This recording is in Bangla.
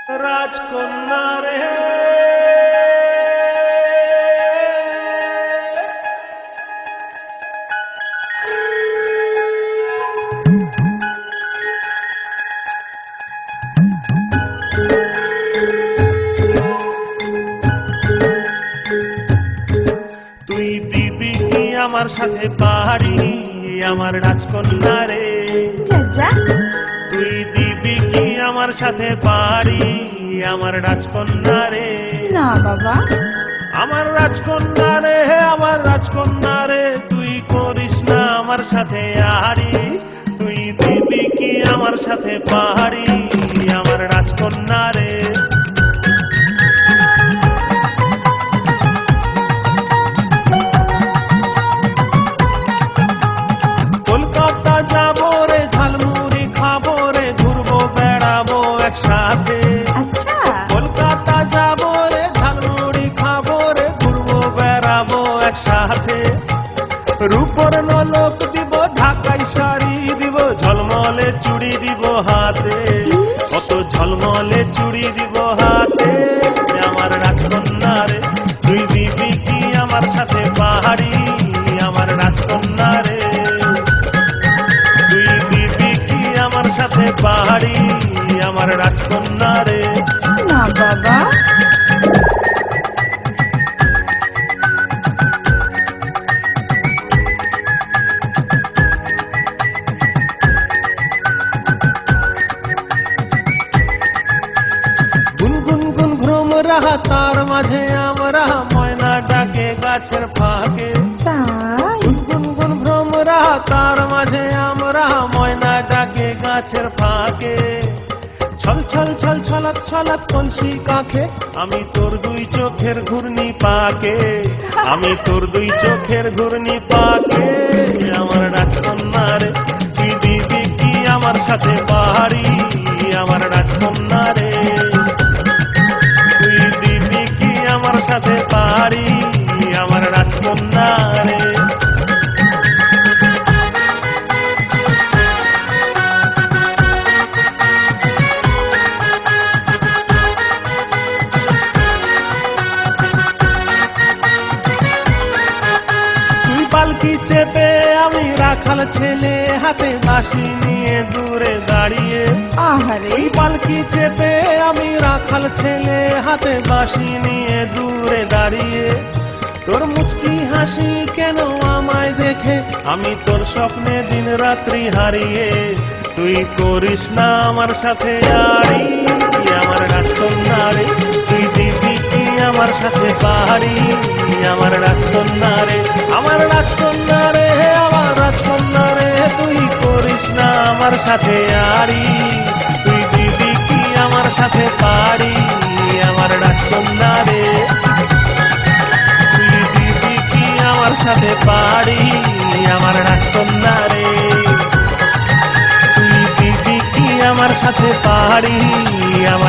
রাজকন্যা রে তুই দিবি কি আমার সাথে পাহাড়ি আমার রাজকন্যা রে চাচা তুই দিবি কি আমার সাথে পাহাড়ি আমার রাজকন্যা রে না বাবা, আমার রাজকন্যা রে আমার রাজকন্যা রে তুই করিস না আমার সাথে আহারি তুই দিবি কি আমার সাথে পাহাড়ি আমার রাজকন্যা রে কলকাতা যাবো রে ঝালমুড়ি খাবো রে ঘুরবো বেড়াবো একসাথে আচ্ছা কলকাতা যাবো রে ঝালমুড়ি খাবো রে ঘুরবো বেড়াবো একসাথে রূপর নলক দিব ঢাকাই শাড়ি দিব ঝলমলে চুড়ি দিব হাতে কত ঝলমলে চুড়ি দিব হাতে আমার রাজকন্যা রে তুই দিবি কি আমার সাথে পাহাড়ি আমার রাজকন্যা রে তুই দিবি কি আমার সাথে পাহাড়ি আমার রাজকন্যা রে না বাবা, গুনগুন গুন ঘুম রাহা তার মাঝে আমরা ময়না ডাকে গাছের ফাঁকে তাই গুনগুন গুন ভ্রম রাহা তার মাঝে আমরা ময়না ডাকে গাছের ফাঁকে ছল ছল ছল ছলাৎ ছলাৎ কলসি কাঁখে আমি তোর দুই চোখের ঘূর্ণি পাকে আমি তোর দুই চোখের ঘূর্ণি পাকে আমার রাজকন্যা রে তুই দিবি কি আমার সাথে পাহাড়ি আমার রাজকন্যা রে তুই দিবি কি আমার সাথে পাহাড়ি আমার রাজকন্যা রে তুই পালকি চেপে আমি রাখাল ছেলে হাতে বাঁশি নিয়ে দূরে দাঁড়িয়ে আহারে এই পালকি চেপে আমি রাখাল ছেলে হাতে বাঁশি নিয়ে দূরে দাঁড়িয়ে তোর মুচকি হাসি কেন আমায় দেখে আমি তোর স্বপ্নে দিন রাত্রি হারিয়ে তুই করিস না আমার সাথে আড়ি আমার রাজকন্যা রে তুই দিবি কি আমার সাথে পাহাড়ি আমার রাজকন্যা রে আমার রাজকন্যা রে আমার রাজকন্যা রে তুই করিস না আমার সাথে আড়ি তুই দিবি কি আমার সাথে পাহাড়ি আমার রাজকন্যা রে তুই দিবি কি আমার সাথে পাহাড়ি আমার রাজকন্যা রে তুই দিবি কি আমার সাথে পাহাড়ি আমার